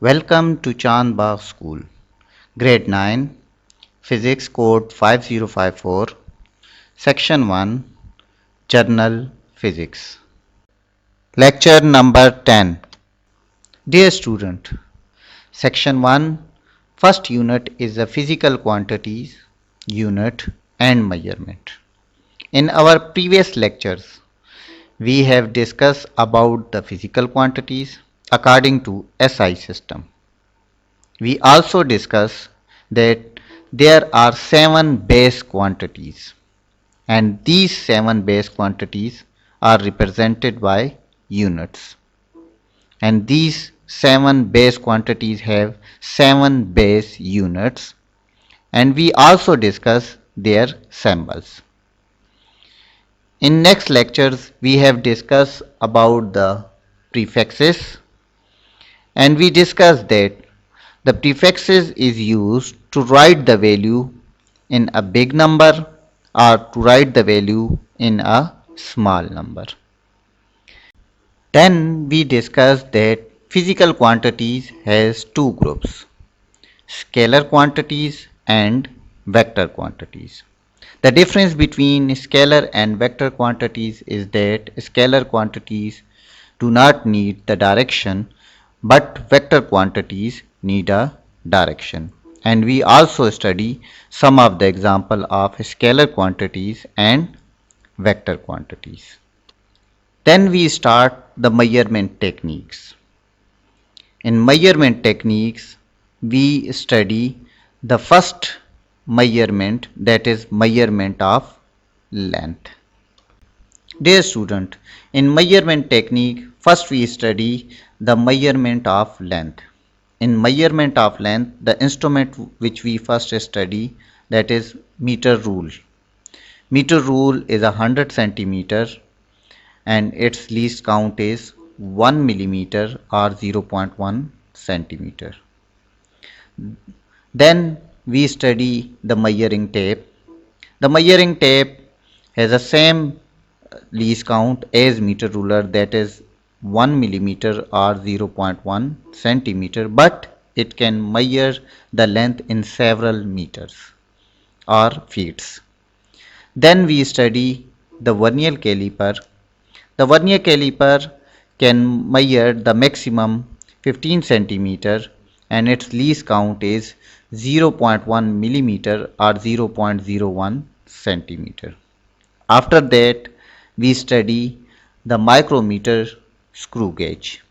Welcome to Chand Bagh School, Grade 9, Physics Code 5054, Section 1, Journal Physics. Lecture number 10. Dear student, Section 1, first unit is the physical quantities, unit and measurement. In our previous lectures, we have discussed about the physical quantities according to SI system. We also discuss that there are 7 base quantities, and these 7 base quantities are represented by units, and these 7 base quantities have 7 base units, and we also discuss their symbols. In next lectures we have discussed about the prefixes, and we discussed that the prefixes is used to write the value in a big number or to write the value in a small number. Then we discussed that physical quantities has two groups, scalar quantities and vector quantities. The difference between scalar and vector quantities is that scalar quantities do not need the direction, but vector quantities need a direction. And we also study some of the example of scalar quantities and vector quantities. Then we start the measurement techniques. In measurement techniques, we study the first measurement, that is measurement of length. Dear student, in measurement technique, first we study the measurement of length. In measurement of length, the instrument which we first study, that is meter rule. Meter rule is 100 centimeter and its least count is 1 millimeter or 0.1 centimeter. Then we study the measuring tape. The measuring tape has the same least count as meter ruler, that is 1 millimeter or 0.1 centimeter, but it can measure the length in several meters or feet. Then we study the vernier caliper. The vernier caliper can measure the maximum 15 centimeter and its least count is 0.1 millimeter or 0.01 centimeter. After that, we study the micrometer screw gauge.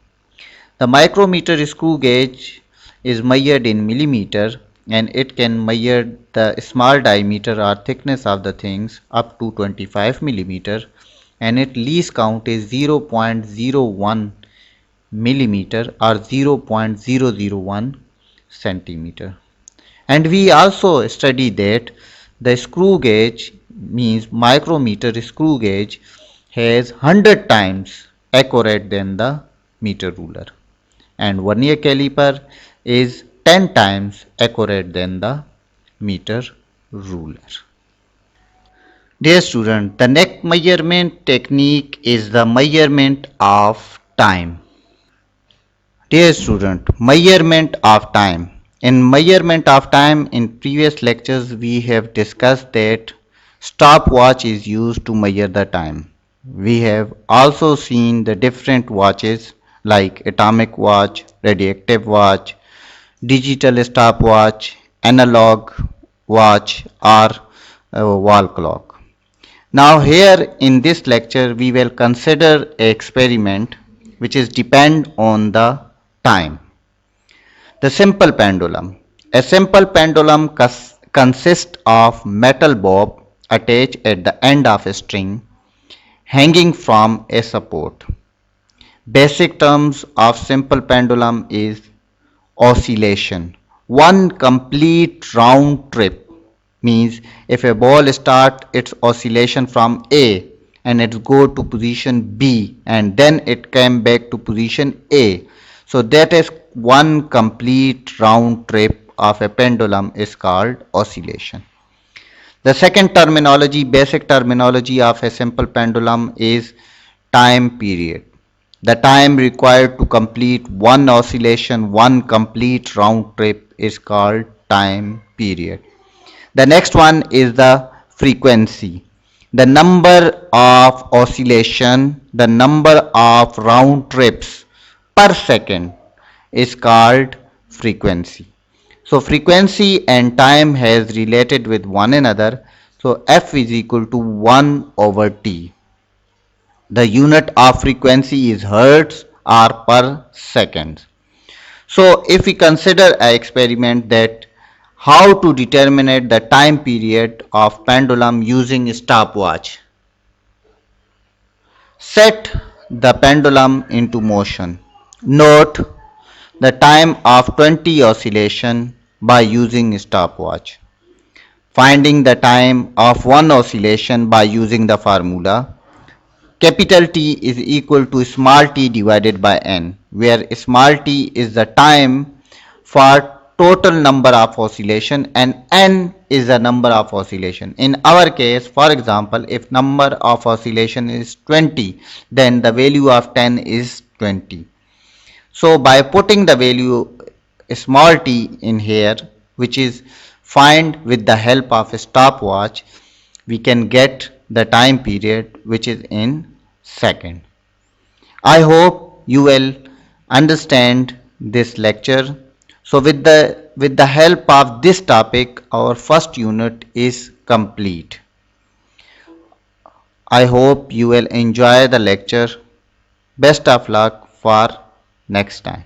The micrometer screw gauge is measured in millimeter and it can measure the small diameter or thickness of the things up to 25 millimeter, and its least count is 0.01 millimeter or 0.001 centimeter. And we also study that the screw gauge, means micrometer screw gauge, has 100 times accurate than the meter ruler, and vernier caliper is 10 times accurate than the meter ruler. Dear student, the next measurement technique is the measurement of time. Dear student, measurement of time. In measurement of time, in previous lectures we have discussed that stopwatch is used to measure the time. We have also seen the different watches like atomic watch, radioactive watch, digital stopwatch, analog watch, or wall clock. Now here in this lecture we will consider an experiment which is depend on the time. The simple pendulum. A simple pendulum consists of metal bob attached at the end of a string hanging from a support. Basic terms of simple pendulum is oscillation. One complete round trip means if a ball start its oscillation from A and it go to position B and then it came back to position A, so that is one complete round trip of a pendulum is called oscillation. The second terminology, basic terminology of a simple pendulum is time period. The time required to complete one oscillation, one complete round trip is called time period. The next one is the frequency. The number of oscillation, the number of round trips per second is called frequency. So frequency and time has related with one another. So F is equal to 1 over T. The unit of frequency is hertz or per second. So if we consider an experiment that how to determine the time period of pendulum using stopwatch. Set the pendulum into motion. Note the time of 20 oscillation by using stopwatch. Finding the time of one oscillation by using the formula. Capital T is equal to small t divided by n, where small t is the time for total number of oscillation and n is the number of oscillation. In our case, for example, if number of oscillation is 20, then the value of 10 is 20. So by putting the value small t in here, which is find with the help of a stopwatch, we can get the time period which is in second. I hope you will understand this lecture. So with the help of this topic, our first unit is complete. I hope you will enjoy the lecture. Best of luck for next time.